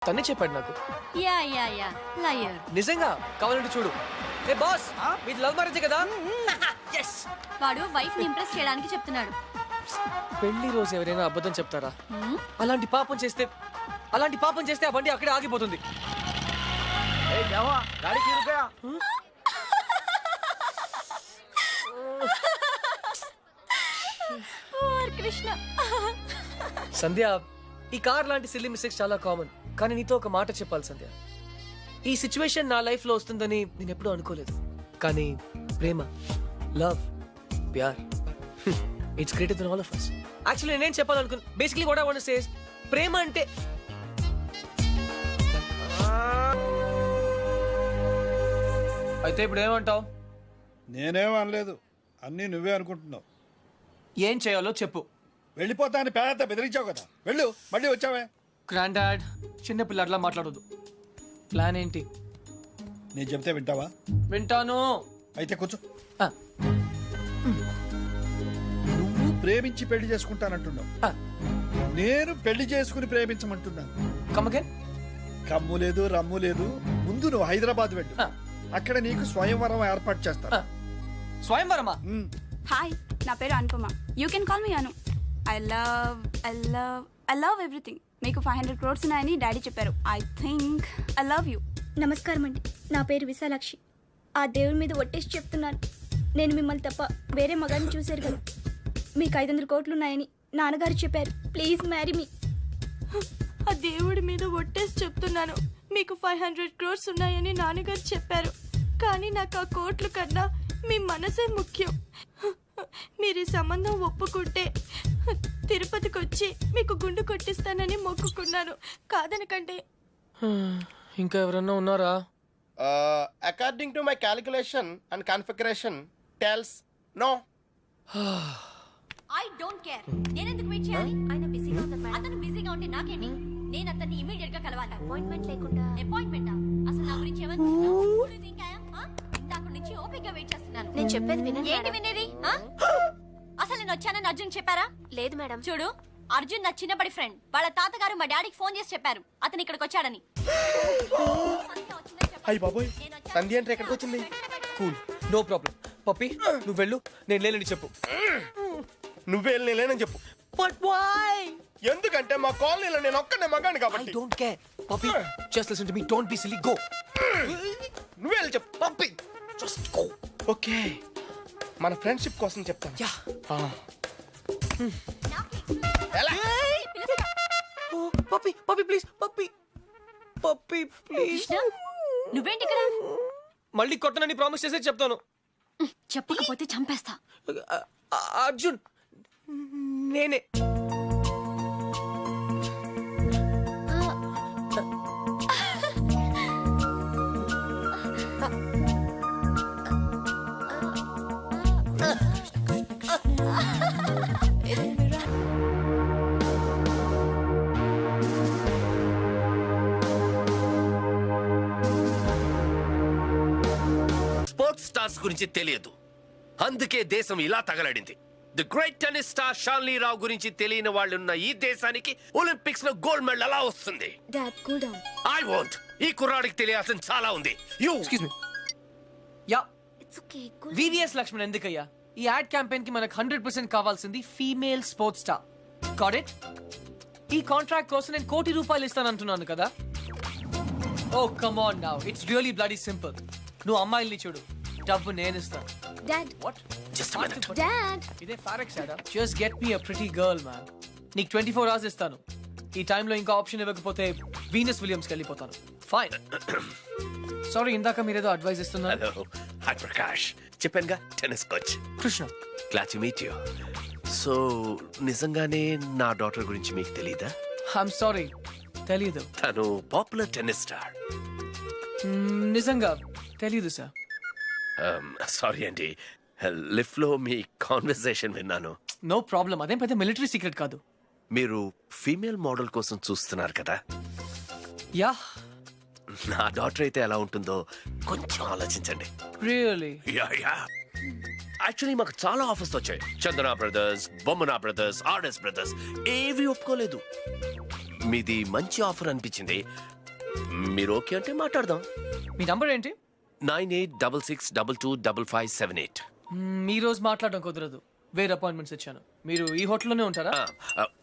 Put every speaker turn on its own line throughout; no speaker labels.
తనే చెప్పాడు నాకు.
Yeah yeah yeah liar.
నిజంగా కావాలంటే చూడు. ఏ బాస్, మీది లవ్ మ్యారేజ్ కదా?
వాడు వైఫ్ ని ఇంప్రెస్ చేయడానికి చెప్తున్నాడు.
పెళ్లి రోజు ఎవరైనా అబద్ధం చెప్తారా? అలాంటి పాపం చేస్తే ఆ బండి అక్కడే ఆగిపోతుంది.
కృష్ణ.
సంధ్య, ఈ కార్ లాంటి సిల్లీ మిస్టేక్స్ చాలా కామన్. కానీ నీతో ఒక మాట చెప్పాలి సంధ్య. ఈ సిచ్యువేషన్ నా లైఫ్ లో వస్తుందని నేను ఎప్పుడూ అనుకోలేదు. కానీ ప్రేమ, లవ్, ప్యార్, it's greater than all of us. Actually నేనేం చెప్పాలనుకున్నా, basically what I want to say is, ప్రేమ అంటే అయితే ఇప్పుడు ఏమంటావు?
నేనేం అనలేదు, అన్నీ నువ్వే అనుకుంటున్నావు.
ఏం చేయాలో చెప్పు.
వెళ్ళిపోతా అని పేద బెదిరించావు కదా, వెళ్ళు. మళ్ళీ వచ్చావే.
గ్రాండ్ డాడ్, చిన్న పిల్లట్లా మాట్లాడొద్దు. ప్లాన్ ఏంటి?
నేను చెప్తే వింటావా?
వింటాను.
అయితే కూర్చో.
ఆ,
నువ్వు ప్రేమించి పెళ్లి చేసుకుంటానంటున్నావు,
ఆ,
నేను పెళ్లి చేసుకుని ప్రేమించమంటున్నాను.
come again?
కమ్ము లేదు, రమ్ము లేదు. ముందు నువ్వు హైదరాబాద్ వెళ్ళు,
ఆ,
అక్కడ నీకు స్వయంవరం ఏర్పాటు చేస్తాను.
ఆ. స్వయంవరమా?
హాయ్, నా పేరు Anupama. You can call me Anu. I love everything. మీకు 500 crores ఉన్నాయని డాడీ చెప్పారు. I think I love you.
నమస్కారం అండి, నా పేరు విశాలాక్షి. ఆ దేవుడి మీద ఒట్టేసి చెప్తున్నాను, నేను మిమ్మల్ని తప్ప వేరే మగాన్ని చూశారు కదా. మీకు 500 కోట్లు ఉన్నాయని నాన్నగారు చెప్పారు. Please marry me.
ఆ దేవుడి మీద ఒట్టేసి చెప్తున్నాను, మీకు 500 crores ఉన్నాయని నాన్నగారు చెప్పారు. కానీ నాకు ఆ కోట్లు కన్నా మీ మనసే ముఖ్యం. మీరు ఈ సంబంధం ఒప్పుకుంటే తిరుపతికి వచ్చి మీకు గుండు కొట్టిస్తానని మొక్కుకున్నాను. కాదనకండి.
ఇంకా ఎవరన్నా ఉన్నారా?
According to my calculation and configuration tells no.
I don't care. నేను ఎందుకు వెయిట్ చేయాలి? ఆయన బిజీగా ఉన్నారు మేడం. అతను బిజీగా ఉంటే నాకేంటి? నేను అతన్ని ఇమిడియట్ గా కలవాలి. అపాయింట్మెంట్ లేకుండా. అపాయింట్మెంటా? అసలు నా గురించి ఏమనుకుంటున్నావు? ఇందాక నుంచి ఓపికగా వెయిట్ చేస్తున్నాను.
నేను చెప్పేది వినండి.
ఏంటి వినేది? అసలు నేను వచ్చానని అర్జున్ చెప్పారా?
లేదు మేడం.
చూడు, అర్జున్ నా చిన్నప్పటి ఫ్రెండ్. వాళ్ళ తాతగారు మా డాడీకి ఫోన్ చేసి చెప్పారు అతను ఇక్కడికి వచ్చాడని.
అయ్యి బాబోయ్, సంధ్య అంటే ఎక్కడికి వచ్చింది?
Cool, no problem. పప్పి, నువ్వు వెళ్ళు, నేను లేనని చెప్పు.
నువ్వే లేనని చెప్పు.
But why?
ఎందుకంటే మా కాలనీలో నేను ఒక్కనే మగాను
ఐ
కాబట్టి.
Don't care. Pappi, just listen to me. Don't be silly. Go.
నువ్వే వెళ్ళి చెప్పు.
Pappi, just go.
ఓకే, మన ఫ్రెండ్షిప్ కోసం చెప్తాను.
యా.
ఎలా?
పప్పి, పప్పి ప్లీజ్. పప్పి, పప్పి ప్లీజ్.
నువ్వేంటి ఇక్కడ?
మళ్ళీ కొట్టనని ప్రామిస్ చేసే చెప్తాను.
చెప్పకపోతే చంపేస్తా.
అర్జున్, నేనే.
స్పోర్ట్స్ స్టార్స్ గురించి తెలియదు, అందుకే దేశం ఇలా తగలడింది. ది గ్రేట్ టెన్నిస్ స్టార్ షాన్లీ రావు గురించి తెలియని వాళ్ళున్న ఈ దేశానికి ఒలింపిక్స్ లో గోల్డ్ మెడల్ ఎలా వస్తుంది?
Dad cool down.
I want. ఈ కుర్రాడికి తెలియాల్సిన చాలా ఉంది. You
excuse me. Yeah.
It's okay.
VVS Laxman ఎందుకయ్యా? ఈ యాడ్ క్యాంపెయిన్ కి మనకు 100% కావాల్సింది female sports star. Got it? ఈ కాంట్రాక్ట్ కోసం నేను ₹1 కోటి ఇస్తానంటున్నాను కదా. Oh come on now, it's really bloody simple. నువ్వు అమ్మాయిల్ని చూడు, డబ్బు నేను ఇస్తాను.
Dad,
what?
Just minute.
Dad.
ఇదే ఫారెక్స్ యాడా? Just get me a pretty girl man. నీకు 24 hours ఇస్తాను. ఈ టైంలో ఇంకా ఆప్షన్ ఇవ్వకపోతే వీనస్ విలియమ్స్కి వెళ్ళిపోతాను. ఫైన్. సారీ, ఇందాక మీరేదో అడ్వైస్ ఇస్తున్నారు.
Hello, hi Prakash. చెప్పానుగా, tennis coach
Krishna.
Glad to meet you. So నిజంగానే నా డాటర్ గురించి మీకు తెలీదా?
ఐఎమ్ సారీ, తెలీదు.
తను పాపులర్ టెన్నిస్ స్టార్.
నిజంగా తెలీదు సార్.
సారీ అండి, లిఫ్ట్ లో మీ కాన్వర్సేషన్ విన్నాను.
నో ప్రాబ్లం, అదేం పెద్ద మిలిటరీ సీక్రెట్ కాదు.
మీరు ఫీమేల్ మోడల్ కోసం చూస్తున్నారు కదా.
యా.
నా డాటర్ అయితే ఎలా ఉంటుందో కొంచెం ఆలోచించండి.
రియల్లీ?
యాక్చువల్లీ మాకు చాలా ఆఫర్స్ వచ్చాయి. చందన బ్రదర్స్, బొమ్మనా బ్రదర్స్, ఆర్ఎస్ బ్రదర్స్, ఏవి ఒప్పుకోలేదు. మీది మంచి ఆఫర్ అనిపించింది. మీరు ఓకే అంటే మాట్లాడదాం.
మీ నంబర్ ఏంటి?
9866225578.
ఈ రోజు మాట్లాడడం కుదరదు, వేరే అపాయింట్మెంట్స్ ఇచ్చాను. మీరు ఈ హోటల్లోనే ఉంటారా?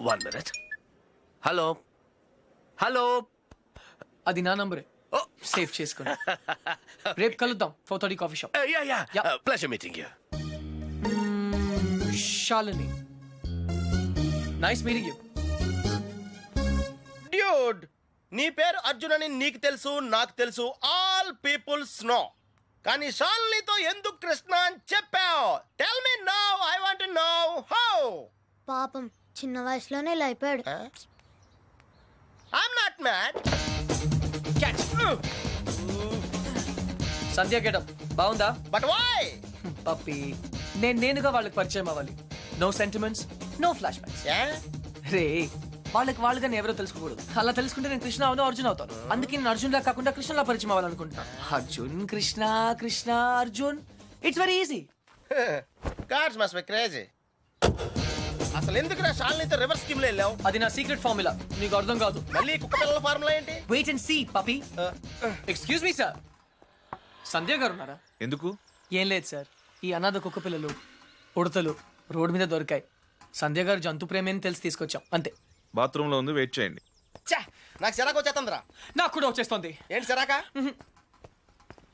1 minute. Hello hello.
అది నా నంబరే, సేవ్ చేసుకోండి. రేపు కలుద్దాం 4:30 coffee shop. Yeah.
Pleasure meeting you.
Shalini, nice meeting you.
Dude, నీ పేరు అర్జున్ అని నీకు తెలుసు, నాకు తెలుసు, ఆల్ పీపుల్స్ నో. కానీ షాలినితో ఎందుకు కృష్ణ అని చెప్పావు? Tell me now, I want to know how.
పాపం చిన్న వయసులోనే ఇలా అయిపోయాడు.
I'm not mad.
Sandhya getup బాగుందా?
But why?
పప్పి, నేనుగా వాళ్ళకి పరిచయం అవ్వాలి. No sentiments, no flashbacks. రే, వాళ్ళకి ఎవరో తెలుసుకోకూడదు. అలా తెలుసుకుంటే నేను కృష్ణ అవును, అర్జున్ అవుతాను. అందుకే నేను అర్జున్ లా కాకుండా కృష్ణలా పరిచయం అవ్వాలనుకుంటున్నా. Arjun Krishna, Krishna Arjun, it's very easy.
Cards must be crazy. అసలు ఎందుకు నా షాలినితో రివర్స్ స్కీమ్ లో వెళ్ళావు?
అది నా సీక్రెట్ ఫార్ములా, నీకు అర్థం కాదు.
మళ్ళీ కుక్క పిల్లల ఫార్ములా ఏంటి?
Wait and see Puppy. Excuse me sir, Sandhya గారు ఉన్నారా?
ఎందుకు?
ఏం లేదు సార్, ఈ అనాథ కుక్క పిల్లలు ఉడతలు రోడ్డు మీద దొరికాయి. సంధ్య గారు జంతు ప్రేమని తెలిసి తీసుకొచ్చాం, అంతే.
బాత్రూమ్ లో ఉంది, వెయిట్ చేయండి.
ఛా, నాకు సిరాకు వచ్చేస్తుందిరా.
నాకు కూడా వచ్చేస్తుంది.
ఏంటి సిరాకా?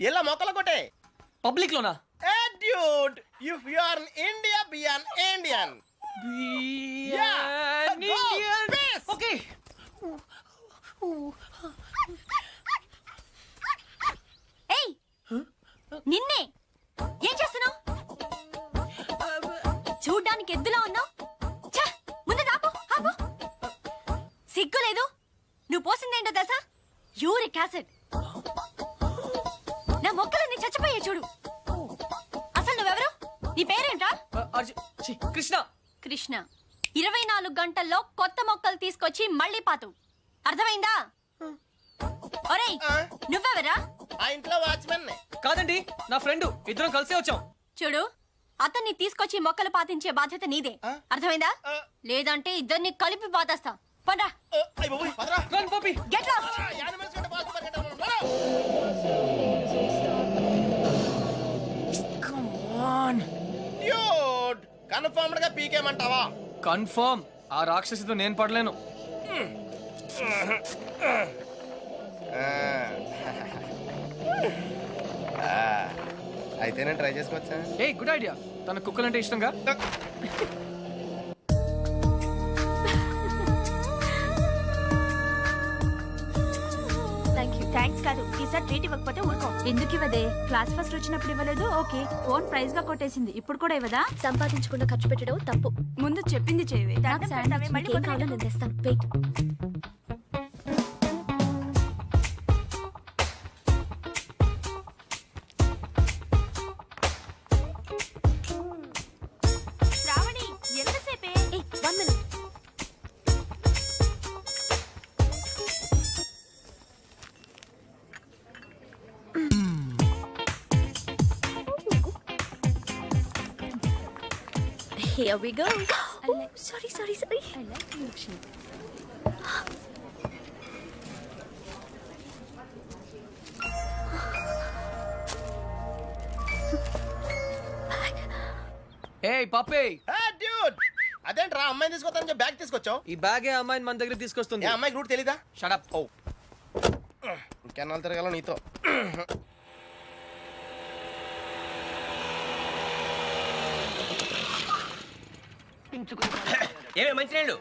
ఇలా మొక్కలు కొట్టే
పబ్లిక్ లోనా?
Dude, if you are in India, be an Indian.
Okay.
ఏయ్, నిన్నే ఏం చేస్తున్నావు? చూడ్డానికి ఎద్దులా ఉన్నావు. ముందు ఆపు, ఆపు. సిగ్గు లేదు? నువ్వు పోసిందేంటో తెలుసా? Uric acid. నా మొక్కలన్నీ చచ్చిపోయాయి చూడు. అసలు నువ్వెవరు? నీ పేరేంట్రా?
కృష్ణ.
కృష్ణ. 24 గంటల్లో కొత్త మొక్కలు తీసుకొచ్చి మళ్ళీ పాతు. అర్థమైందా? ఒరేయ్, నువ్వెవరా?
ఆ ఇంట్లో వాచ్మెన్.
కాదండి, నా ఫ్రెండ్, ఇద్దరం కలిసే వచ్చాం.
చూడు, అతన్ని తీసుకొచ్చి మొక్కలు పాతించే బాధ్యత నీదే. అర్థమైందా? లేదంటే ఇద్దరిని కలిపి పాతేస్తా. పండ్రా.
Run, puppy.
Get lost.
Come on.
Dude, confirmed గా పీకేమంటావా?
కన్ఫర్మ్. ఆ రాక్షసితో నేను పడలేను.
అయితే నేను ట్రై చేసుకోవచ్చా?
A good idea. తన కుక్కలంటే ఇష్టంగా.
థ్యాంక్స్ కాదు, ఈసారి ట్రీట్ ఇవ్వకపోతే ఊరుకో. ఎందుకు ఇవ్వదే? క్లాస్ ఫస్ట్ వచ్చినప్పుడు ఇవ్వలేదు, ఓకే. ఓన్ ప్రైజ్ గా కొట్టేసింది, ఇప్పుడు కూడా ఇవ్వదా?
సంపాదించకుండా ఖర్చు పెట్టడం తప్పు.
ముందు చెప్పింది చేయవే.
నాకు శాండ్విచ్ మీకేం కావాలో నేను తెస్తాను. Wait.
Shravani, ఎంతసేపే?
1 minute. Here we go. Oh, sorry.
I like milkshake.
ఏ పప్పి,
డ్యూడ్, అదేంట్రా అమ్మాయిని తీసుకొస్తానని బ్యాగ్ తీసుకొచ్చావు?
ఈ బ్యాగే అమ్మాయిని మన దగ్గర తీసుకొస్తుంది.
ఏ అమ్మాయికి రూట్ తెలీదా?
Shut up.
ఓ, ఇంకెన్నాళ్ళు తిరగాల నీతో?
ఏమే మంచినీళ్ళు?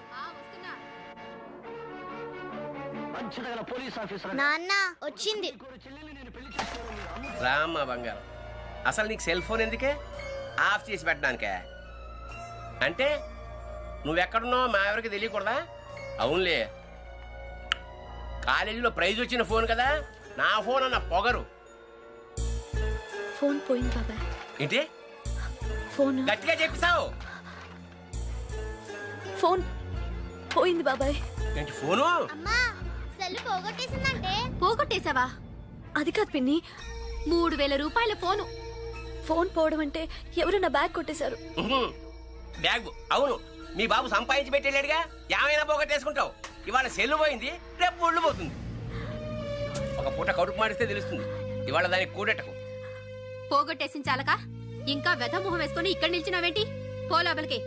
నాన్న వచ్చింది.
రామ్మ బంగారం, అసలు నీకు సెల్ ఫోన్ ఎందుకే? ఆఫ్ చేసి పెట్టడానికే? అంటే నువ్వెక్కడున్నావు మా ఎవరికి తెలియకూడదా? అవునులే, కాలేజీలో ప్రైజ్ వచ్చిన ఫోన్ కదా, నా ఫోన్ అన్న పొగరు.
ఫోన్ పోయింది బాబాయ్.
ఏంటి
ఫోన్
గట్టిగా చెప్పిస్తావు?
ఫోన్ పోయింది బాబాయ్.
ఏంటి ఫోను?
అమ్మా, సెల్ పోగొట్టేసిందంటే.
పోగొట్టేశావా?
అది కాదు పిన్ని,
3000 రూపాయల ఫోను.
ఫోన్ పోవడం అంటే ఎవరు నా బ్యాగ్ కొట్టేశారు.
బ్యాగ్? అవును, మీ బాబు సంపాదించి పెట్టేలేడుగా ఏమైనా పోగొట్టేసుకుంటావు. ఇవాళ సెల్లు పోయింది, రేపు ఒళ్ళు పోతుంది. ఒక పూట కడుపు మాడిస్తే తెలుస్తుంది. ఇవాళ దానికి కూడెట్టకు.
పోగొట్టేసిన చాలక ఇంకా వెధ మొహం వేసుకొని ఇక్కడ నిల్చున్నావేంటి? పో లోపలికి.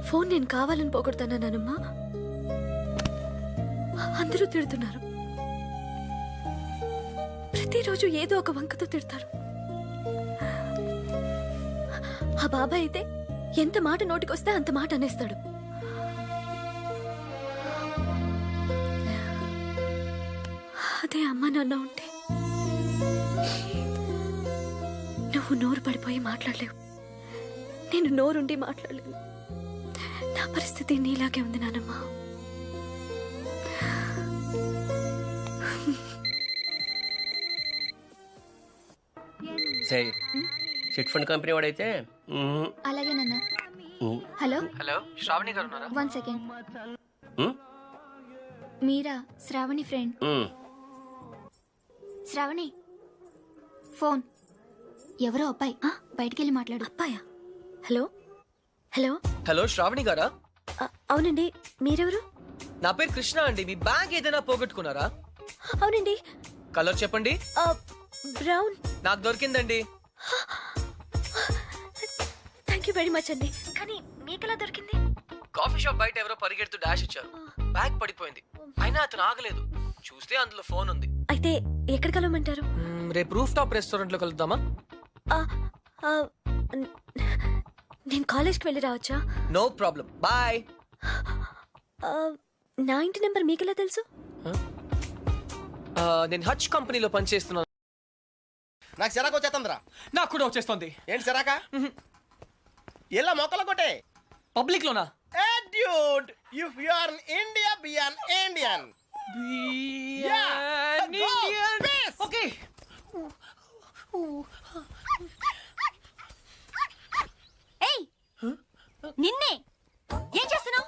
ఫోన్ నేను కావాలని పోగొడతానమ్మా. అందరూ తిడుతున్నారు. ప్రతిరోజు ఏదో ఒక వంకతో తిడతారు. ఆ బాబాయ్ అయితే ఎంత మాట నోటికొస్తే అంత మాట అనేస్తాడు. అదే అమ్మ నాన్న ఉంటే నువ్వు నోరు పడిపోయి మాట్లాడలేవు, నేను నోరుండి మాట్లాడలేను. నా పరిస్థితి నీలాగే ఉంది నానమ్మ.
సరే, చిట్ ఫండ్ కంపెనీ వాడైతే
అలాగే నాన్న. హలో
హలో, శ్రావణి గారు ఉన్నారా?
1 సెకండ్. మీరా శ్రావణి ఫ్రెండ్? శ్రావణి ఫోన్. ఎవరో అబ్బాయి బయటికి వెళ్ళి మాట్లాడు. అబ్బాయా? హలో హలో
హలో, శ్రావణి గారా?
అవునండి, మీరెవరు?
నా పేరు కృష్ణ అండి. మీ బ్యాగ్ ఏదైనా పోగొట్టుకున్నారా?
అవునండి,
కలర్ చెప్పండి.
బ్రౌన్.
నాకు దొరికిందండి.
థ్యాంక్ యూ వెరీ మచ్ అండి. కానీ మీకెలా దొరికింది?
కాఫీ షాప్ బయట ఎవరో పరిగెడుతూ డాష్ ఇచ్చారు. బ్యాగ్ పడిపోయింది. అయినా అతను ఆగలేదు. చూస్తే అందులో ఫోన్ ఉంది.
అయితే ఎక్కడ కలవమంటారు?
రేపు రూఫ్ టాప్ రెస్టారెంట్ లో కలుద్దామా?
నేను కాలేజ్కి వెళ్ళి రావచ్చా?
No problem, bye.
నా ఇంటి నెంబర్ మీకెలా తెలుసు?
నేను హచ్ కంపెనీలో పనిచేస్తున్నాను.
నాకు సిరాకు వచ్చేస్తుందిరా.
నాకు కూడా వచ్చేస్తుంది.
ఏంటి సిరాక? ఇలా మొక్కలు కొట్టే
పబ్లిక్ లోనా?
Dude, if you are in India, be an Indian. Yeah, go, peace.
Okay.
ఏయ్, నిన్నే ఏం చేస్తున్నావు?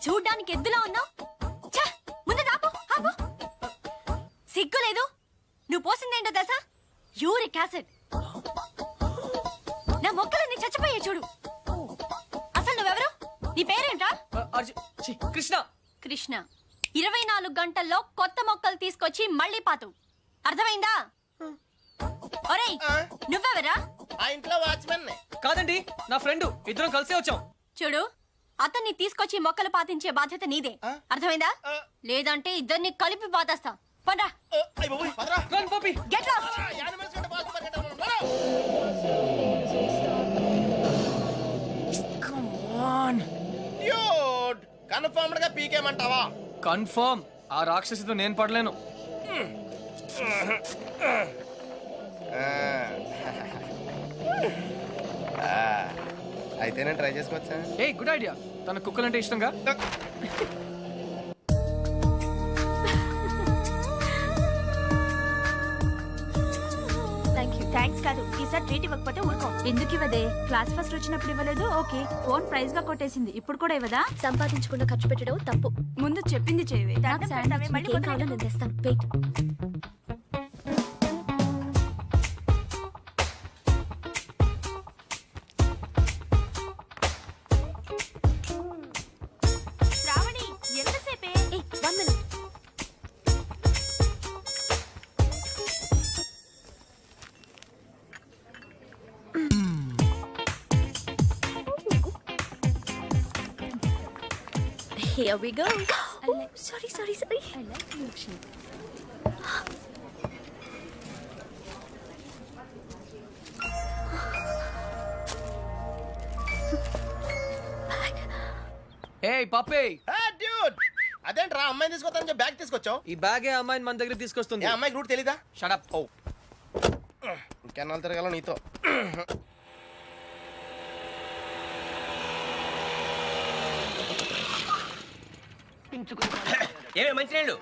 చూడ్డానికి ఎద్దులా ఉన్నావు. ముందు ఆపు, ఆపు. సిగ్గు లేదు. నువ్వు పోసిందేంటో తెలుసా? Uric acid. నా మొక్కలన్నీ చచ్చిపోయాయి చూడు. అసలు నువ్వెవరు? నీ పేరేంటా?
కృష్ణ.
కృష్ణ. 24 గంటల్లో కొత్త మొక్కలు తీసుకొచ్చి మళ్ళీ పాతు. అర్థమైందా? ఒరేయ్, నువ్వెవరా?
ఆ ఇంట్లో వాచ్మెన్.
కాదండి, నా ఫ్రెండ్. ఇద్దరం కలిసే వచ్చాం.
చూడు, అతన్ని తీసుకొచ్చి మొక్కలు పాతించే బాధ్యత నీదే. అర్థమైందా? లేదంటే ఇద్దరిని కలిపి పాతేస్తా. పండ్రా.
Run Puppy.
Get lost.
Come on.
Dude, confirmed గా పీకేమంటావా?
కన్ఫర్మ్. ఆ రాక్షసితో నేను పడలేను.
అయితే నేను ట్రై చేసుకోవచ్చా?
A good idea. తన కుక్కలంటే ఇష్టంగా.
థ్యాంక్స్ కాదు, ఈసారి ట్రీట్ ఇవ్వకపోతే ఊరుకో. ఎందుకు ఇవ్వదే? క్లాస్ ఫస్ట్ వచ్చినప్పుడు ఇవ్వలేదు. ఓకే, ఫోన్ ప్రైజ్ గా కొట్టేసింది. ఇప్పుడు కూడా ఇవ్వదా? సంపాదించకుండా ఖర్చు పెట్టడం తప్పు. ముందు చెప్పింది చేయవే. నేను తెస్తాను. Wait. Shravani, ఎంతసేపే? 1 minute. Here we go. Oh, sorry. I like milkshake.
ఏయ్ పప్పీ.
డ్యూడ్, అదేంట్రా అమ్మాయిని తీసుకొస్తానని బ్యాగ్ తీసుకొచ్చావు?
ఈ బ్యాగే అమ్మాయిని మన దగ్గర తీసుకొస్తుంది.
ఏ అమ్మాయికి రూట్ తెలీదా?
Shut up.
ఓ, ఇంకెన్నాళ్ళు తిరగాల నీతో.
ఏమే మంచినీళ్ళు?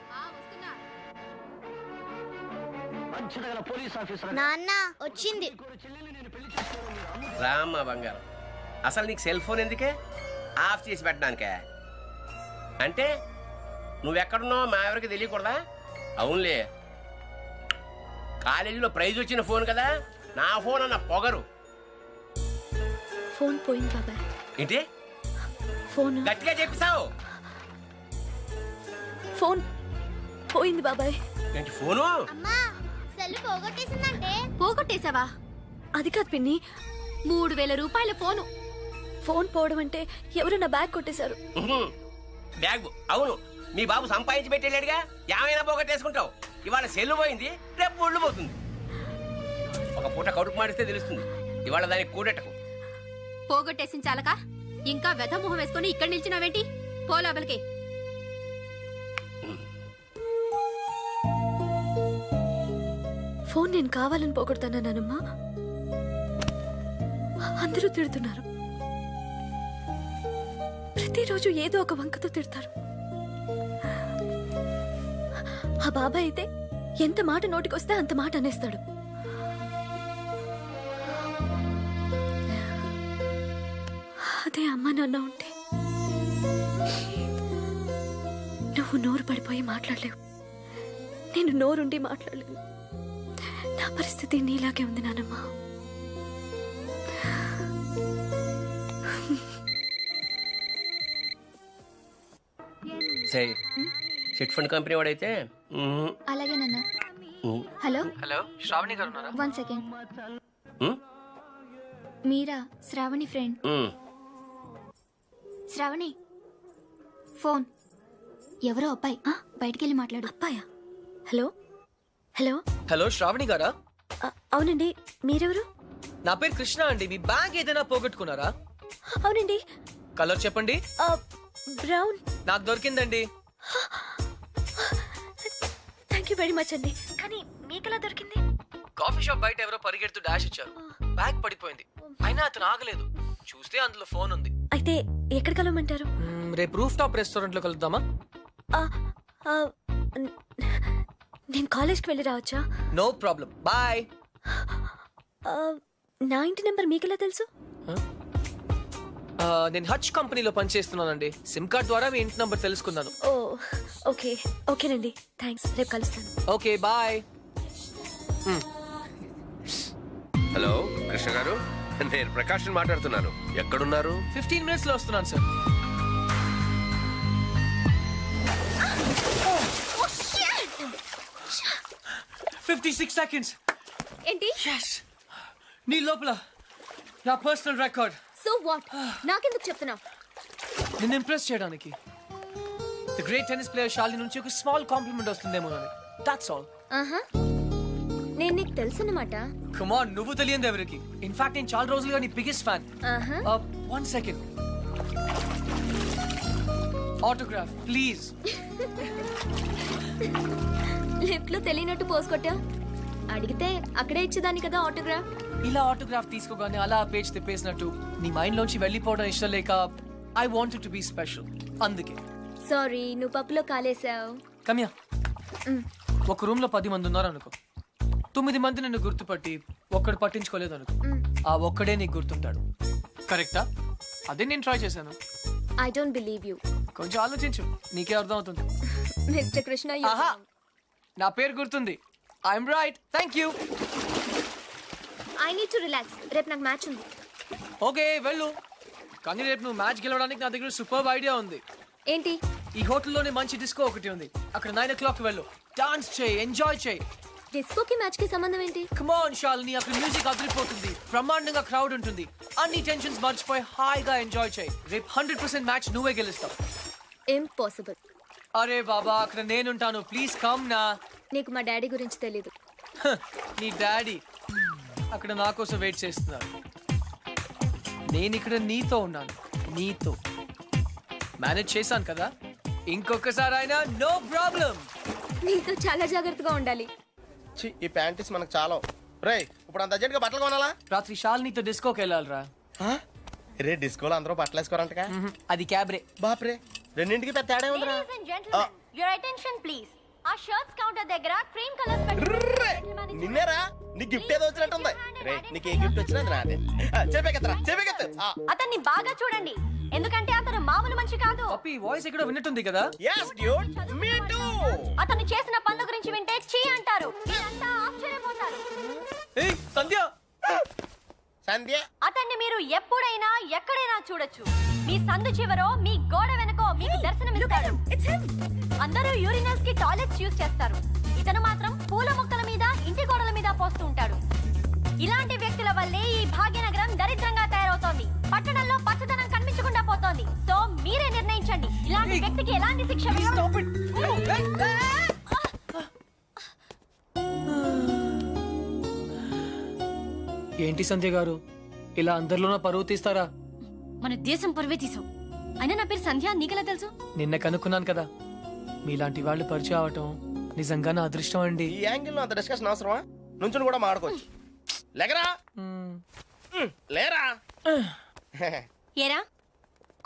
నాన్న వచ్చింది.
రామ్మ బంగారం. అసలు నీకు సెల్ ఫోన్ ఎందుకే? ఆఫ్ చేసి పెట్టడానికే? అంటే నువ్వెక్కడున్నావు మా ఎవరికి తెలియకూడదా? అవునులే, కాలేజీలో ప్రైజ్ వచ్చిన ఫోన్ కదా, నా ఫోన్ అన్న పొగరు.
ఫోన్ పోయింది బాబాయ్.
ఏంటి
ఫోన్
గట్టిగా చెప్పిస్తావు?
ఫోన్ పోయింది బాబాయ్.
ఏంటి ఫోను?
అమ్మా సెల్ పోగొట్టేసిందంటే.
పోగొట్టేశావా?
అది కాదు పిన్ని,
3000 రూపాయల ఫోను.
ఫోన్ పోవడం అంటే ఎవరు నా బ్యాగ్ కొట్టేశారు.
బ్యాగ్ అవును, మీ బాబు సంపాదించి పెట్టేలేడుగా, ఏమైనా పోగొట్టేసుకుంటావు. ఇవాళ సెల్లు పోయింది, రేపు ఒళ్ళు పోతుంది. ఒక పూట కడుపు మాడిస్తే తెలుస్తుంది. ఇవాళ దానికి కూడెట్టకు.
పోగొట్టేసిన చాలక ఇంకా వెధ మొహం వేసుకొని ఇక్కడ నిల్చున్నావేంటి? పో లోపలికి.
ఫోన్ నేను కావాలని పోగొడతానా నానమ్మా? అందరూ తిడుతున్నారు. ప్రతిరోజు ఏదో ఒక వంకతో తిడతారు. ఆ బాబాయ్ అయితే ఎంత మాట నోటికొస్తే అంత మాట అనేస్తాడు. అదే అమ్మ నాన్న ఉంటే నువ్వు నోరు పడిపోయి మాట్లాడలేవు, నేను నోరుండి మాట్లాడలేను. నా పరిస్థితి నీలాగే ఉంది నానమ్మా.
సరే, చిట్ ఫండ్ కంపెనీ వాడైతే
అలాగే నాన్న. హలో
హలో, శ్రావణి గారు ఉన్నారా?
1 సెకండ్. మీరా శ్రావణి ఫ్రెండ్? శ్రావణి ఫోన్. ఎవరో అబ్బాయి బయటికెళ్ళి మాట్లాడు.
అబ్బాయా? Hello hello.
హలో, శ్రావణి గారా?
అవునండి, మీరెవరు?
నా పేరు కృష్ణ అండి. మీ బ్యాగ్ ఏదైనా పోగొట్టుకున్నారా?
అవునండి.
కలర్ చెప్పండి.
బ్రౌన్.
నాకు దొరికిందండి.
థ్యాంక్ యూ వెరీ మచ్ అండి. కానీ మీకెలా దొరికింది?
కాఫీ షాప్ బయట ఎవరో పరిగెడుతూ డాష్ ఇచ్చారు. బ్యాగ్ పడిపోయింది. అయినా అతను ఆగలేదు. చూస్తే అందులో ఫోన్ ఉంది.
అయితే ఎక్కడ కలవమంటారు?
రేపు రూఫ్ టాప్ రెస్టారెంట్ లో కలుద్దామా?
నేను కాలేజ్కి వెళ్ళి రావచ్చా?
No problem, bye.
నా ఇంటి నెంబర్ మీకెలా తెలుసు?
నేను హచ్ కంపెనీలో పనిచేస్తున్నానండి. సిమ్ కార్డ్ ద్వారా మీ ఇంటి నంబర్ తెలుసుకున్నాను.
ఓ ఓకే, ఓకేనండి, థ్యాంక్స్. రేపు కలుస్తాను.
Okay, bye.
హలో కృష్ణ గారు, నేను ప్రకాష్ మాట్లాడుతున్నాను. ఎక్కడున్నారు?
15 minutes లో వస్తున్నాను సార్. Oh, 56 seconds.
ఏంటి?
Yes. నీ లోపల నా పర్సనల్ రికార్డ్.
So what? నాకెందుకు చెప్తున్నావు?
నిన్ను ఇంప్రెస్ చేయడానికి. The great tennis player Shalini నుంచి ఒక స్మాల్ కాంప్లిమెంట్ వస్తుందేమో అని. That's all.
ఆహా, నేను నీకు తెలుసన్నమాట.
కమ్ ఆన్, నువ్వు తెలియదు ఎవరికి. ఇన్ఫాక్ట్ నేను చాలా రోజులుగా నీ బిగ్గెస్ట్ ఫ్యాన్.
ఆహా,
1 second. Autograph please.
లిఫ్ట్ లో తెలియనట్టు పోసుకొట్టా. అడిగితే అక్కడే ఇచ్చేదాన్ని కదా ఆటోగ్రాఫ్.
ఇలా ఆటోగ్రాఫ్ తీసుకోగానే అలా పేజ్ తిప్పేసినట్టు నీ మైండ్ లోంచి వెళ్ళిపోవడం ఇష్టం లేక I wanted to be special. అందుకే.
సారీ, నువ్వు పప్పులో కాలేసావు.
కమ్యా. ఒక రూమ్ లో 10 మంది ఉన్నారు అనుకో. 9 మంది నిన్ను గుర్తుపట్టి ఒక్కడు పట్టించుకోలేదు అనుకో. ఆ ఒక్కడే నీకు గుర్తుంటాడు. కరెక్టా? అదే నేను ట్రై చేశాను.
I don't believe you.
కొంచెం ఆలోచించు, నీకే అర్థం అవుతుంది.
మిస్టర్ కృష్ణ,
ఆహా, నా పేరు గుర్తుంది. I'm right. Thank you.
I need to relax. రేపు నాకు మ్యాచ్ ఉంది.
ఓకే, వెళ్ళు. కానీ రేపు నువ్వు మ్యాచ్ గెలవడానికి నా దగ్గర సూపర్ ఐడియా ఉంది.
ఏంటి?
ఈ హోటల్లోనే మంచి డిస్కో ఒకటి ఉంది. అక్కడ 9 o'clock వెళ్ళు. డాన్స్ చేయి, ఎంజాయ్ చేయి.
డిస్కోకి మ్యాచ్ కి సంబంధం ఏంటి?
కమ్ ఆన్ శాలిని, అక్కడ మ్యూజిక్ అదిరిపోతుంది. బ్రహ్మాండంగా క్రౌడ్ ఉంటుంది. అన్ని టెన్షన్స్ మర్చిపోయి హాయిగా ఎంజాయ్ చేయి. రేపు 100% మ్యాచ్ నువ్వే గెలుస్తావు.
ఇంపాసిబుల్.
అరే బాబా, అక్కడ నేనుంటాను. ప్లీజ్ కమ్ నా.
నీకు మా డాడీ గురించి తెలీదు.
నీ డాడీ అక్కడ నా కోసం వెయిట్ చేస్తున్నాడు. నేను ఇక్కడ నీతో ఉన్నాను. నీతో మేనేజ్ చేశాను కదా. ఇంకొకసారి అయినా నో ప్రాబ్లం.
నీతో చాలా జాగ్రత్తగా ఉండాలి.
ఈ ప్యాంటీస్ మనకు చాలా. రే, ఇప్పుడు అంత అర్జెంట్ గా బట్టలు కొనాలా?
రాత్రి శాలినితో డిస్కోకి వెళ్ళాలిరా.
రే, డిస్కోలో అందరూ బట్టలు వేసుకోరంటగా.
అది క్యాబ్రే.
బాప్రే, రెండింటికి పెద్ద తేడా ఉందిరా.
Your attention please. ఆ షర్ట్స్ కౌంటర్ దగ్గర క్రీమ్ కలర్స్
నిన్నేరా, నీ గిఫ్ట్ ఏదో వచ్చినట్టుంది. రే, నీకు ఏ గిఫ్ట్ వచ్చినా నాదే. చెప్పేకెత్తరా, చెప్పేకెత్తు.
అతన్ని బాగా చూడండి, ఎందుకంటే అతను మామూలు మనిషి కాదు.
పప్పి వాయిస్ ఎక్కడో విన్నట్టుంది కదా.
yes dude me too
అతను చేసిన పనుల గురించి వింటే చీ అంటారు. మీరంతా ఆశ్చర్యపోతారు.
ఏయ్ సంధ్య,
సంధ్య
అతన్ని మీరు ఎప్పుడైనా ఎక్కడైనా చూడొచ్చు. మీ సందు చివరో మీ గోడ వెనకో మీకు దర్శనమిస్తాడు. అందరూ యూరినల్స్ కి టాయిలెట్స్ యూజ్ చేస్తారు. ఇతను మాత్రం పూల మొక్కల మీద ఇంటి గోడల మీద పోస్తూ ఉంటాడు. ఇలాంటి వ్యక్తుల వల్లే ఈ భాగ్యనగరం దరిద్రంగా తయారవుతోంది. పట్టణంలో పచ్చదనం కనిపించకుండా పోతోంది. సో మీరే నిర్ణయించండి ఇలాంటి వ్యక్తికి ఎలాంటి శిక్ష వేయాలి?
ఏంటి సంధ్య గారు ఇలా అందరిలోనూ పరువు తీస్తారా?
మన దేశం పరువే తీసావు. అయినా నా పేరు సంధ్య, నీకెలా తెలుసు?
నిన్న కనుక్కున్నాను కదా. మీలాంటి వాళ్ళు పరిచయం అవటం నిజంగా నా అదృష్టం అండి.
ఈ యాంగిల్ లో అంత డిస్కషన్ అవసరమా? నుంచుని కూడా మాడుకోవచ్చు. లేకరా లేరా
ఏరా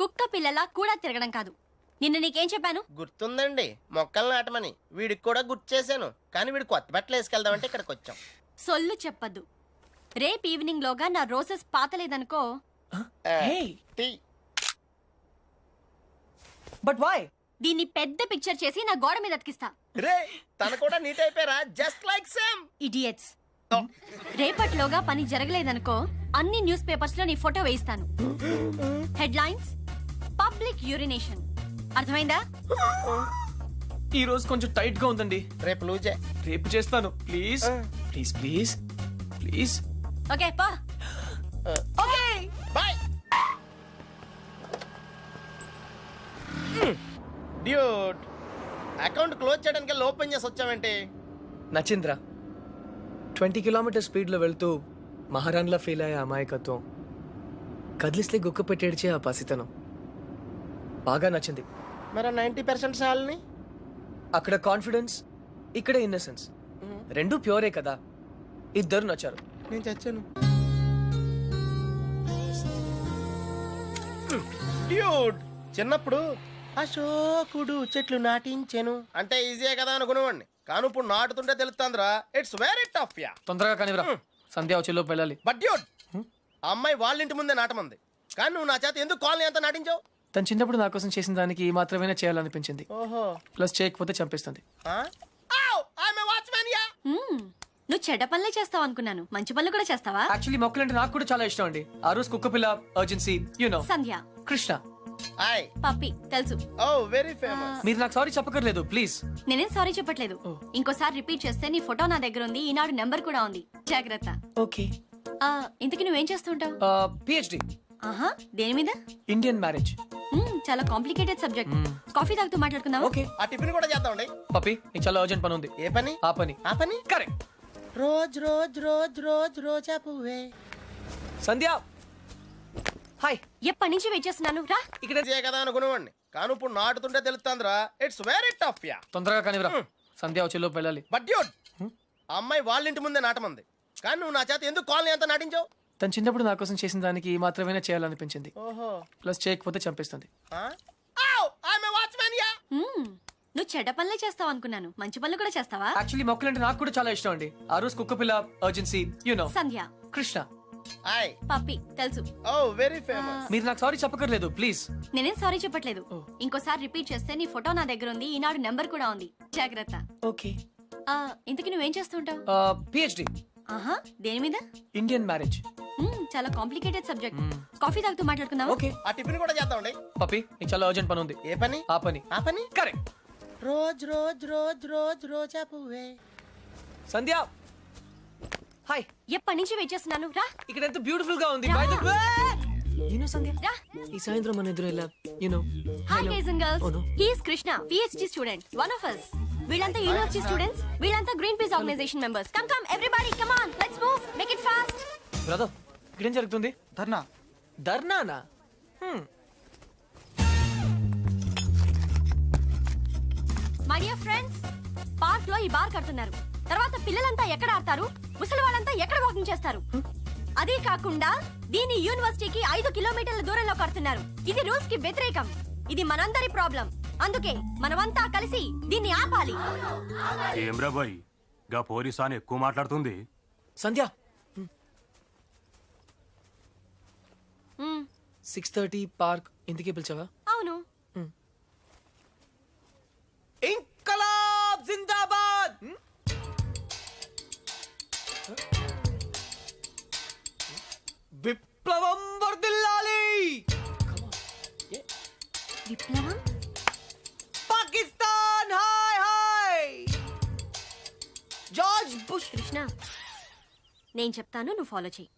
కుక్క పిల్లలా కూడా తిరగడం కాదు. నిన్న నీకేం చెప్పాను?
గుర్తుందండి, మొక్కలు నాటమని. వీడికి కూడా గుర్తు చేశాను, కానీ వీడు కొత్త బట్టలు వేసుకెళ్దామంటే ఇక్కడికి వచ్చాం.
సొల్లు చెప్పద్దు. రేపు ఈవినింగ్ లోగా నా రోజెస్ పాతలేదనుకో.
టీ.
But why?
దీన్ని పెద్ద పిక్చర్ చేసి నా గోడ మీద అతికిస్తా.
రే తన కూడా నీట్ అయిపోయారా? Just like same.
ఇడియట్స్. రేపట్లోగా పని జరగలేదనుకో అన్ని న్యూస్ పేపర్స్ లో నీ ఫోటో వేయిస్తాను. Headlines public urination. అర్థమైందా?
ఈ రోజు కొంచెం టైట్ గా ఉందండి.
రేపు లూజే.
రేపు చేస్తాను. Please please please please.
Okay పా. Okay
bye. Dude, account close చేయడానికి ఓపెన్ చేసి వచ్చావేంటి?
నచింద్ర 20 కిలోమీటర్ స్పీడ్ లో వెళ్తూ మహారాణ్లా ఫీల్ అయ్యే అమాయకత్వం, కదిలిస్తే గుక్క పెట్టేడ్చే ఆ పసితనం బాగా నచ్చింది.
మరి 90% సాల్ని
అక్కడ కాన్ఫిడెన్స్, ఇక్కడ ఇన్నసెన్స్ రెండూ ప్యూరే కదా. ఇద్దరు నచ్చారు.
నేను చచ్చాను. డ్యూడ్, చిన్నప్పుడు అశోకుడు చెట్లు నాటించెను అంటే ఈజీయే కదా అనుకునేవాడిని, కానీ ఇప్పుడు నాటుతుంటే తెలుస్తుందిరా. It's very tough yeah.
తొందరగా కానివ్వరా, సంధ్య వచ్చేలోపు వెళ్ళాలి.
బట్ డ్యూడ్, ఆ అమ్మాయి వాళ్ళ ఇంటి ముందే నాటమంది, కానీ నువ్వు నా చేత ఎందుకు కాలనీ అంతా నాటించావు?
తను చిన్నప్పుడు నా కోసం చేసిన దానికి ఈ మాత్రమే చేయాలనిపించింది.
ఓహో.
ప్లస్ చేయకపోతే చంపేస్తుంది.
నువ్వు చెడ్డ పనులే చేస్తావు అనుకున్నాను. మంచి పనులు కూడా చేస్తావా?
యాక్చువల్లీ మొక్కలంటే నాకు కూడా చాలా ఇష్టం అండి. ఆ రోజు కుక్క పిల్ల, urgency, you know,
Sandhya,
Krishna.
Hi.
Puppy తెలుసు.
Oh very famous.
మీరు నాకు సారీ చెప్పకర్లేదు ప్లీజ్.
నేనేం సారీ చెప్పట్లేదు. ఇంకోసారి రిపీట్ చేస్తే నీ ఫోటో నా దగ్గర ఉంది. ఈనాడు నెంబర్ కూడా ఉంది. జాగ్రత్త.
ఓకే.
ఇంతకీ నువ్వేం చేస్తుంటావు?
పిహెచ్డి.
ఆహా, దేని మీద?
Indian marriage.
చాలా కాంప్లికేటెడ్ సబ్జెక్ట్. కాఫీ తాగుతూ మాట్లాడుకుందాం.
ఓకే.
ఆ టిఫిన్ కూడా చేద్దామండి.
పప్పి నీకు చాలా అర్జెంట్ పని ఉంది.
ఏ పని?
ఆ పని.
ఆ పని
correct.
Rose rose rose rose రోజా పువ్వే.
సంధ్య హాయ్.
ఎప్పటి నుంచి వెయిట్ చేస్తున్నాను. రా.
ఇక్కడ ఈజీయే కదా అనుకునేవాడిని, కానీ ఇప్పుడు నాటుతుంటే తెలుస్తుందిరా. It's very tough yeah.
తొందరగా కానివ్వరా, సంధ్య వచ్చేలోపు వెళ్ళాలి.
బట్ డ్యూడ్, ఆ అమ్మాయి వాళ్ళ ఇంటి ముందే నాటమంది, కానీ నువ్వు నా చేత ఎందుకు కాలనీ అంతా నాటించావు?
తను చిన్నప్పుడు నా కోసం చేసిన దానికి ఈ మాత్రమే చేయాలనిపించింది.
ఓహో.
ప్లస్ చేయకపోతే చంపేస్తుంది.
నువ్వు చెడ్డ పనులే చేస్తావు అనుకున్నాను. మంచి పనులు కూడా చేస్తావా?
యాక్చువల్లీ మొక్కలంటే నాకు కూడా చాలా ఇష్టం అండి. ఆ రోజు కుక్క పిల్ల, urgency, you know,
Sandhya,
Krishna.
Hi.
Puppy తెలుసు.
Oh very famous.
మీరు నాకు సారీ చెప్పకర్లేదు ప్లీజ్.
నేనేం సారీ చెప్పట్లేదు. ఇంకోసారి రిపీట్ చేస్తే నీ ఫోటో నా దగ్గర ఉంది. ఈనాడు నెంబర్ కూడా ఉంది. జాగ్రత్త.
ఓకే.
ఇంతకీ నువ్వేం చేస్తుంటావు?
పిహెచ్డి.
ఆహా, దేని మీద?
Indian marriage.
చాలా కాంప్లికేటెడ్ సబ్జెక్ట్. కాఫీ తాగుతూ మాట్లాడుకుందాం.
ఓకే.
ఆ టిఫిన్ కూడా చేద్దామండి.
పప్పి నీకు చాలా అర్జెంట్ పని ఉంది.
ఏ పని?
ఆ పని.
ఆ పని
correct.
Rose rose rose rose రోజా పువ్వే.
సంధ్య హాయ్.
ఎప్పటి నుంచి వెయిట్ చేస్తున్నాను. రా.
ఇక్కడ ఎంత బ్యూటిఫుల్ గా ఉంది.
రా.
By the way, you know Sandhya,
రా.
ఈ సాయంత్రం మన ఎదురు ఎలా, you know.
Hi guys and girls.
Oh, no.
He is Krishna, PhD student, one of us. వీళ్ళంతా యూనివర్సిటీ స్టూడెంట్స్. వీళ్ళంతా Greenpeace organisation members. Come come everybody, come on, let's move, make it fast.
Brother, ఇక్కడేం జరుగుతుంది?
ధర్నా.
ధర్నానా?
My dear friends, park లో ఈ bar కడుతున్నారు. తర్వాత పిల్లలంతా ఎక్కడ ఆడతారు? ముసలి వాళ్ళంతా ఎక్కడ వాకింగ్ చేస్తారు? అదే కాకుండా దీని యూనివర్సిటీకి 5 కిలోమీటర్ల దూరంలో కడుతున్నారు. ఇది రూల్స్ కి వ్యతిరేకం. ఇది మనందరి ప్రాబ్లం. అందుకే మనమంతా కలిసి దీన్ని ఆపాలి.
ఏమ్రా బాయ్, గా పోలీసాని ఎక్కువ మాట్లాడుతుంది.
సంధ్య,
మ్,
6:30 పార్క్ ఇంటికి పిలిచావా?
అవును.
విప్లవం వర్ధిల్లాలి.
విప్లవం
Pakistan hi hi. George bush.
Krishna నేను చెప్తాను, నువ్వు ఫాలో చెయ్యి.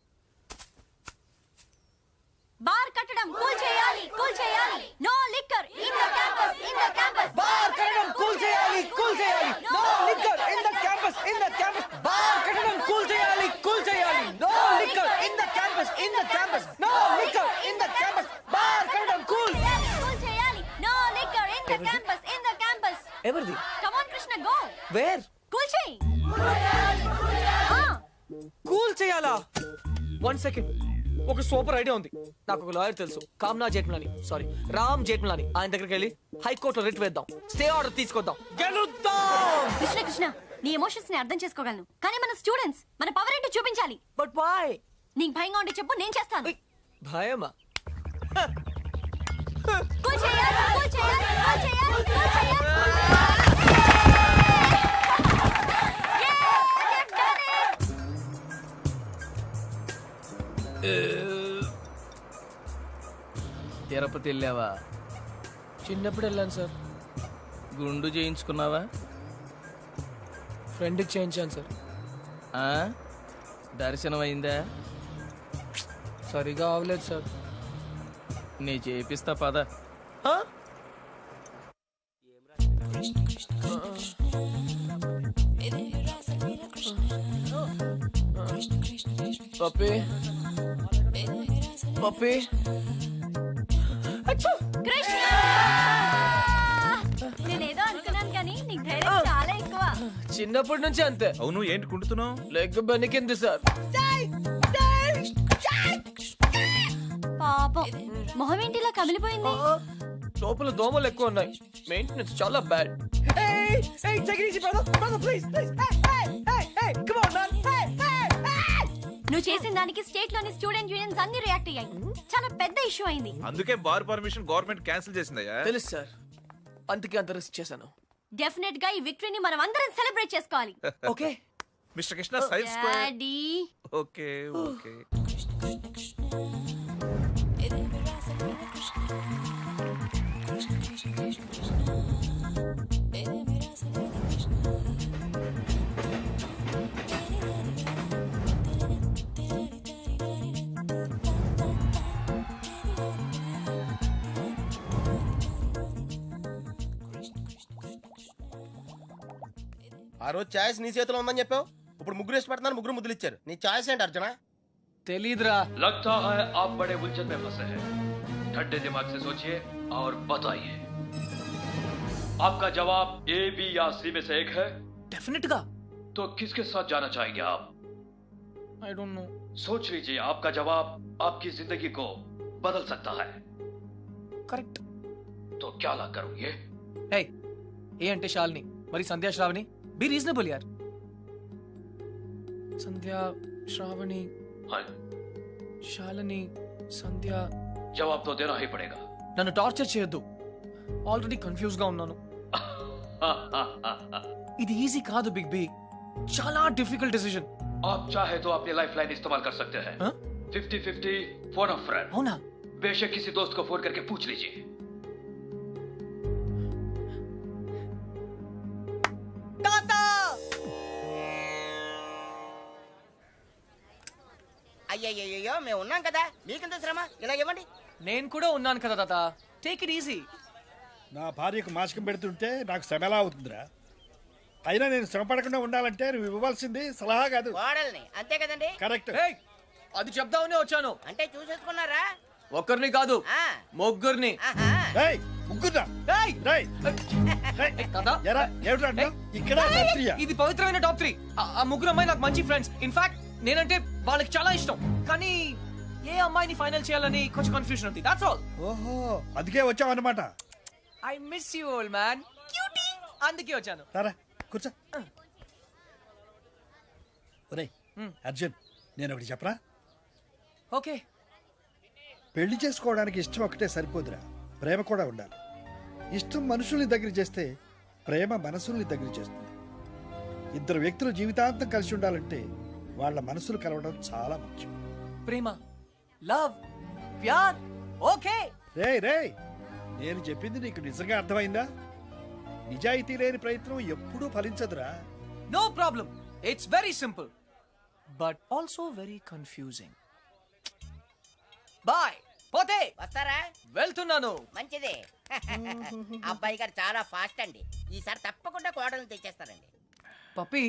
బార్ కట్టడం కూల్ చేయాలి, కూల్ చేయాలి. No liquor in the campus, in the campus.
Bar కట్టడం కూల్ చేయాలి, కూల్ చేయాలి. No liquor in the campus, in the campus. Bar కట్టడం కూల్ చేయాలి, కూల్ చేయాలి. No liquor in the campus, in the campus. No liquor in the campus. Bar కట్టడం cool.
Cool చేయాలి. No liquor in the campus, in the campus.
ఎవరిది?
Come on Krishna, go.
Where?
Cool చేయి.
Cool చేయాలా? 1 second. ఒక super idea ఉంది. నాకు ఒక lawyer తెలుసు, కామ్నా జేఠ్మలాని, సారీ రామ్ జేఠ్మలాని. ఆయన దగ్గరికి వెళ్ళి హైకోర్టులో రిట్ వేద్దాం, స్టే ఆర్డర్ తీసుకొద్దాం, గెలుద్దాం.
కృష్ణ కృష్ణ, నీ ఎమోషన్స్ ని అర్థం చేసుకోగలను, కానీ మన స్టూడెంట్స్, మన పవర్ ఏంటో చూపించాలి.
But why?
నీకు భయంగా ఉంటే చెప్పు, నేను చేస్తాను.
భయమా?
కూల్ చేయాలి, కూల్ చేయాలి, కూల్ చేయాలి, కూల్ చేయాలి.
తిరుపతి వెళ్ళావా?
చిన్నప్పుడు వెళ్ళాను సార్.
గుండు చేయించుకున్నావా?
ఫ్రెండ్కి చేయించాను సార్.
ఆ? దర్శనం అయిందా?
సరిగా అవలేదు సార్.
నీ చేపిస్తా పద.
ఆ? పప్పి పప్పి.
కృష్ణ! నేనేదో అనుకున్నాను కానీ నీకు ధైర్యం చాలా ఎక్కువ.
చిన్నప్పటి నుంచి అంతే.
అవును, ఏంటి కుంటున్నావు?
Leg బెనికింది sir.
పాపం మొహం ఏంటిలా కమిలిపోయింది?
లోపల దోమలు ఎక్కువ ఉన్నాయి, మెయింటెనెన్స్ చాలా బ్యాడ్.
నువ్వు చేసిన దానికి స్టేట్ లోని స్టూడెంట్ యూనియన్స్ అన్ని రియాక్ట్ అయ్యాయి. చాలా పెద్ద ఇష్యూ అయింది.
అందుకే బార్ పర్మిషన్ గవర్నమెంట్ క్యాన్సిల్ చేసిందయ్యా.
తెలుసు సార్, అందుకే అంత రిస్క్ చేశాను.
డెఫినెట్ గా ఈ విక్టరీని మనం అందరం సెలబ్రేట్ చేసుకోవాలి.
Okay
mister Krishna side square.
Daddy
okay okay.
ఆ రోజు ఛాయిస్ నీ చేతిలో ఉందని చెప్పావు, ఇప్పుడు ముగ్గురు ఇష్టపడుతున్నారు, ముగ్గురు ముద్దులు ఇచ్చారు. నీ ఛాయిస్ ఏంటి అర్జున?
తెలీదురా.
लगता है आप बड़े उलझन में फंसे हैं। ठंडे दिमाग से सोचिए और बताइए। आपका जवाब ए, बी या सी में से एक है,
డెఫినెట్ గా.
तो किसके साथ जाना चाहेंगे आप?
I don't know.
सोच लीजिए, आपका जवाब आपकी जिंदगी को बदल सकता है।
కరెక్ట్.
तो क्या ला करोगे?
హే, ఏ అంటే శాలిని, మరి సంధ్యా శ్రావణి. బి రీజనబుల్ యార్. సంధ్యా శ్రావణి
हाँ,
శాలిని సంధ్య.
जवाब तो देना ही पड़ेगा।
నన్ను టార్చర్ చేయొద్దు, ఆల్రెడీ కన్ఫ్యూజ్ గా ఉన్నాను. ఇది ఈజీ కాదు బిగ్ బి, చాలా డిఫికల్ట్ డిసిజన్.
आप चाहे तो अपनी लाइफ लाइन इस्तेमाल कर सकते हैं।
हाँ?
50-50 फोन ऑफ फ्रेंड।
అవునా?
बेशक किसी दोस्त को फोन करके पूछ लीजिए।
అయ్యయ్యో మేము ఉన్నాం కదా, మీకెంత శ్రమ, ఇలా ఇవ్వండి.
నేను కూడా ఉన్నాను కదా తాత, టేక్ ఇట్ ఈజీ.
నా భార్యకు మాసికం పెడుతుంటే నాకు శ్రమ ఎలా అవుతుందిరా? అయినా నేను శ్రమ పడకుండా ఉండాలంటే నువ్వు ఇవ్వాల్సింది సలహా కాదు,
కోడల్ని, అంతే కదండి?
కరెక్ట్.
ఏయ్, అది చెప్దామనే వచ్చాను.
అంటే చూసేసుకున్నారా?
ఒక్కరిని కాదు,
ఆ,
ముగ్గురిని.
ఆహా.
ఏయ్, ముగ్గురా.
ఏయ్,
రేయ్, రేయ్.
తాత,
ఎరా ఏమిటి అంటున్నావ్? ఇక్కడ రాత్రియా?
ఇది పవిత్రమైన టాప్ 3. ఆ ముగ్గురు అమ్మాయి నాకు మంచి ఫ్రెండ్స్. ఇన్ఫాక్ట్ నేనంటే వాళ్ళకి చాలా ఇష్టం, కానీ ఏ అమ్మాయిని ఫైనల్ చేయాలని కొంచెం కన్ఫ్యూజన్ ఉంది. That's all.
ఓహో, అందుకే వచ్చావు అన్నమాట.
I miss you old man. Cutie, అందుకే వచ్చాను.
రారా కూర్చో. ఒరేయ్ అర్జున్, నేను ఒకటి చెప్పరా?
ఓకే.
పెళ్లి చేసుకోవడానికి ఇష్టం ఒకటే సరిపోదురా, ప్రేమ కూడా ఉండాలి. ఇష్టం మనుషుల్ని దగ్గర చేస్తే ప్రేమ మనసుల్ని దగ్గర చేస్తుంది. ఇద్దరు వ్యక్తులు జీవితాంతం కలిసి ఉండాలంటే వాళ్ళ మనసులు కలవడం చాలా ముఖ్యం.
ప్రేమ లవ్ ప్యార్ ఓకే.
రేయ్ నేను చెప్పింది నీకు నిజంగా అర్థమైందా? నిజాయితీ లేని ప్రయత్నం ఎప్పుడూ ఫలించదురా.
No problem, it's very simple but also very confusing. Bye, పోతే
వస్తారా?
వెళ్తున్నాను.
మంచిది. అబ్బాయి గారు చాలా ఫాస్ట్ అండి. ఈసారి తప్పకుండా కోడలు తెచ్చేస్తారండి.
పప్పి,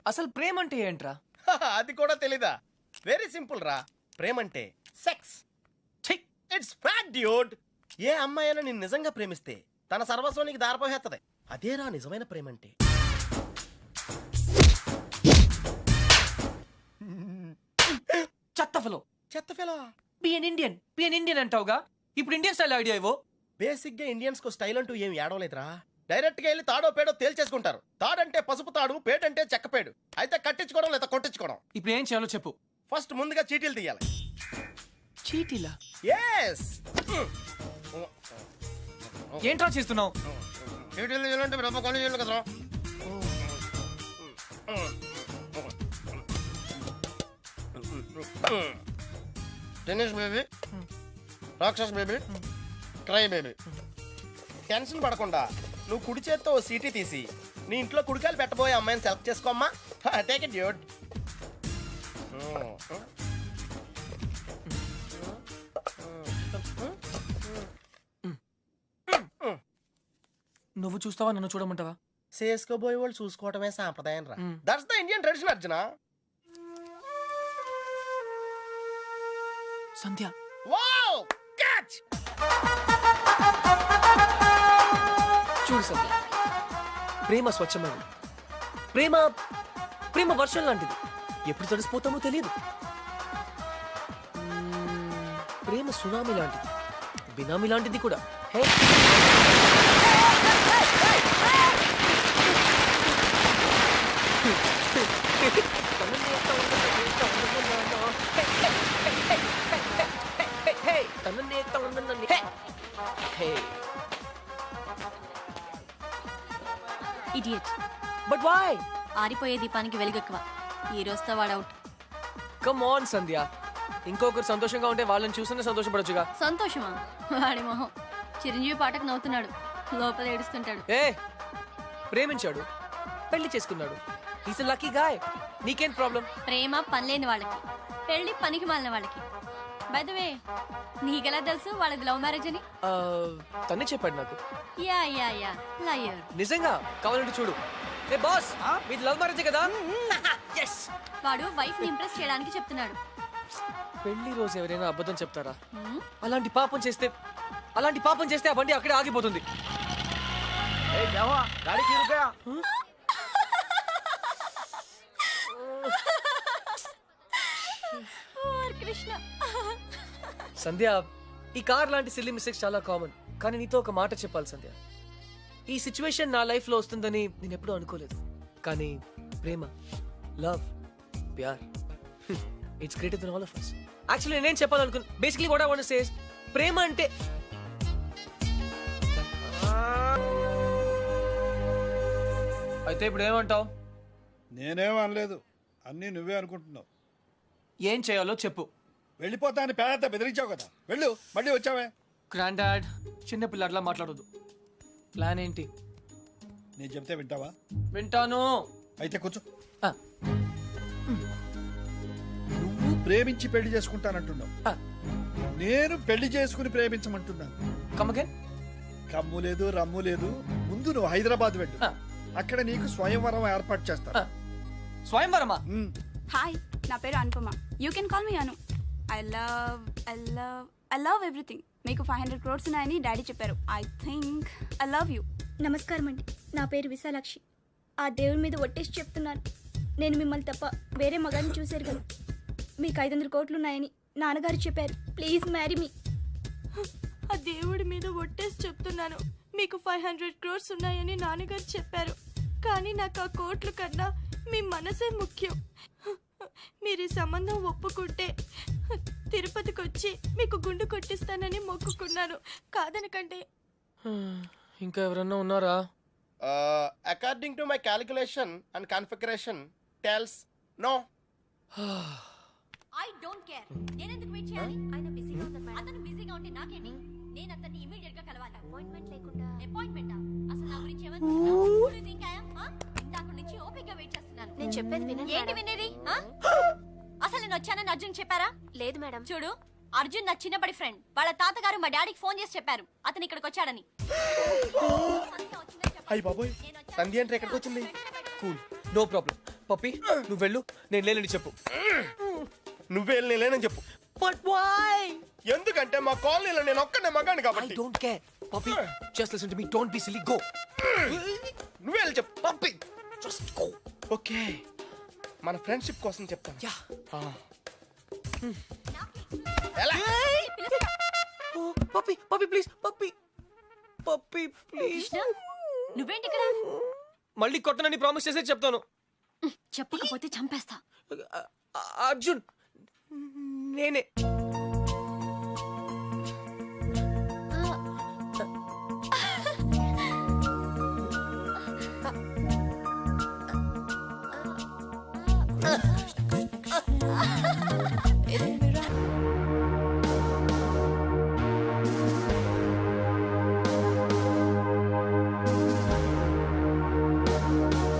అసలు ప్రేమ అంటే ఏంట్రా?
అది కూడా తెలీదా? వెరీ సింపుల్ రా. ప్రేమంటే సెక్స్. It's fact dude. ఏ అమ్మాయి అయినా నిన్ను నిజంగా ప్రేమిస్తే తన సర్వస్వానికి దారిపోహేత్తది. అదేరా నిజమైన ప్రేమంటే.
చెత్త ఫెలో.
చెత్త ఫెలో.
పిఎన్ ఇండియన్ అంటావుగా, ఇప్పుడు ఇండియన్ స్టైల్ ఐడియా ఇవ్వు.
బేసిక్ గా ఇండియన్స్ కు స్టైల్ అంటూ ఏం ఏడవలేదురా. డైరెక్ట్ గా వెళ్ళి తాడో పేడో తేల్చేసుకుంటారు. తాడంటే పసుపు తాడు, పేడంటే చెక్కపేడు. అయితే కట్టించుకోవడం లేదా కొట్టించుకోవడం.
ఇప్పుడు ఏం చేయాలో చెప్పు.
ఫస్ట్ ముందుగా చీటీలు తీయాలి.
చీటీలా?
ఎస్.
ఏంట్రా చేస్తున్నావు?
చీటీలు తీయాలంటే బ్రహ్మ కొని చేయాలి కదరా. టెన్నిస్ బేబీ, రాక్షస్ బేబీ, క్రై బేబీ. టెన్షన్ పడకుండా నువ్వు కుడి చేత్తో ఓ సీటీ తీసి నీ ఇంట్లో కుడికాయలు పెట్టబోయే అమ్మాయిని సెలెక్ట్ చేసుకోమ్మా. Take it dude.
నువ్వు చూస్తావా, నన్ను చూడమంటావా?
చేసుకోబోయే వాళ్ళు చూసుకోవటమే సాంప్రదాయం రా. That's the Indian tradition Arjuna.
Sandhya.
Wow, catch.
చూడు సంధ్య, ప్రేమ స్వచ్ఛమైనది. ప్రేమ ప్రేమ వర్షం లాంటిది, ఎప్పుడు తడిసిపోతామో తెలియదు. ప్రేమ సునామీ లాంటిది, బినామీ లాంటిది కూడా. Hey,
idiot.
But why?
ఆరిపోయే దీపానికి వెలుగెక్కువ. ఈ రోజుతో వాడు అవుట్.
కమ్ ఆన్ సంధ్య, ఇంకొకరు సంతోషంగా ఉంటే వాళ్ళని చూస్తేనే సంతోషపడొచ్చుగా.
సంతోషమా? వాడి మొహం. చిరంజీవి పాటకు నవ్వుతున్నాడు, లోపల ఏడుస్తుంటాడు.
ఏ, ప్రేమించాడు, పెళ్లి చేసుకున్నాడు. Is lucky guy. నీకేం ప్రాబ్లం?
ప్రేమ పనిలేని వాళ్ళకి, పెళ్లి పనికి మాలిన వాళ్ళకి. బై ద వే, నీకెలా తెలుసు వాళ్ళది లవ్ మ్యారేజ్ అని?
తనే చెప్పాడు నాకు.
Yeah yeah yeah, liar.
నిజంగా? కావాలంటే చూడు. ఏ బాస్, మీది లవ్ మ్యారేజ్ కదా?
వాడు వైఫ్ ని ఇంప్రెస్ చేయడానికి చెప్తున్నాడు.
పెళ్లి రోజు ఎవరైనా అబద్ధం చెప్తారా? అలాంటి పాపం చేస్తే ఆ బండి అక్కడే ఆగిపోతుంది.
కృష్ణ.
సంధ్య, ఈ కార్ లాంటి సిల్లీ మిస్టేక్స్ చాలా కామన్, కానీ నీతో ఒక మాట చెప్పాలి సంధ్య. ఈ సిచ్యువేషన్ నా లైఫ్ లో వస్తుందని నేను ఎప్పుడూ అనుకోలేదు. కానీ ప్రేమ, లవ్, ప్యార్, it's greater than all of us. Actually నేనేం చెప్పాలనుకున్నా, basically what I want to say is, ప్రేమ అంటే అయితే ఇప్పుడు ఏమంటావు?
నేనేం అనలేదు, అన్నీ నువ్వే అనుకుంటున్నావు.
ఏం చేయాలో చెప్పు.
వెళ్ళిపోతా అని పేద బెదిరించావు కదా, వెళ్ళు. మళ్ళీ వచ్చావే.
గ్రాండ్ డాడ్, చిన్న పిల్లట్లా మాట్లాడొద్దు. ప్లాన్ ఏంటి?
నేను చెప్తే వింటావా?
వింటాను.
అయితే కూర్చో.
ఆ,
నువ్వు ప్రేమించి పెళ్లి చేసుకుంటానంటున్నావు,
ఆ,
నేను పెళ్లి చేసుకుని ప్రేమించమంటున్నాను.
come again?
కమ్ము లేదు, రమ్ము లేదు. ముందు నువ్వు హైదరాబాద్ వెళ్ళు,
ఆ,
అక్కడ నీకు స్వయంవరం ఏర్పాటు చేస్తాను.
ఆ. స్వయంవరమా?
హాయ్, నా పేరు Anupama. You can call me Anu. I love everything. మీకు 500 crores ఉన్నాయని డాడీ చెప్పారు. I think I love you. నమస్కారం అండి, నా పేరు విశాలాక్షి. ఆ దేవుడి మీద ఒట్టేసి చెప్తున్నాను, నేను మిమ్మల్ని తప్ప వేరే మగాన్ని చూశారు కదా. మీకు 500 కోట్లు ఉన్నాయని నాన్నగారు చెప్పారు. Please marry me.
ఆ దేవుడి మీద ఒట్టేసి చెప్తున్నాను, మీకు 500 crores ఉన్నాయని నాన్నగారు చెప్పారు. కానీ నాకు ఆ కోట్లు కన్నా మీ మనసే ముఖ్యం. మీరు ఈ సంబంధం ఒప్పుకుంటే తిరుపతికి వచ్చి మీకు గుండు కొట్టిస్తానని మొక్కుకున్నాను. కాదనకంటే.
ఇంకా ఎవరన్నా ఉన్నారా?
According to my calculation and configuration tells no.
I don't care. నేను ఎందుకు వెయిట్ చేయాలి? ఆయన బిజీగా ఉన్నారు మేడం. అతను బిజీగా ఉంటే నాకేంటి? నేను అతన్ని ఇమిడియట్ గా కలవాలి. అపాయింట్మెంట్ లేకుండా. అపాయింట్మెంటా? అసలు నా గురించి ఏమనుకుంటున్నావు? ఇందాక నుంచి ఓపికగా వెయిట్ చేస్తున్నాను.
నేను చెప్పేది వినండి
ఏంటి వినేది? అసలు నేను వచ్చానని అర్జున్ చెప్పారా?
లేదు మేడం.
చూడు, అర్జున్ నా చిన్నప్పటి ఫ్రెండ్. వాళ్ళ తాతగారు మా డాడీకి ఫోన్ చేసి చెప్పారు అతను ఇక్కడికి వచ్చాడని.
అయ్యి బాబోయ్, సంధ్య అంటే ఎక్కడికి వచ్చింది?
Cool, no problem. పప్పి నువ్వు వెళ్ళు, నేను లేనని చెప్పు.
నువ్వే లేనని చెప్పు.
But why?
ఎందుకంటే మా కాలనీలో నేను ఒక్కనే మగాను
ఐ
కాబట్టి.
Don't care. Pappi just listen to me, don't be silly, go.
నువ్వే వెళ్ళి చెప్పు.
Pappi just go.
ఓకే, మన ఫ్రెండ్షిప్ కోసం చెప్తాను.
యా.
ఎలా?
Pappi Pappi please, Pappi Pappi please.
కృష్ణ, నువ్వేంటి ఇక్కడ?
మళ్ళీ కొట్టనని ప్రామిస్ చేసే చెప్తాను.
చెప్పకపోతే చంపేస్తా.
అర్జున్, నేనే.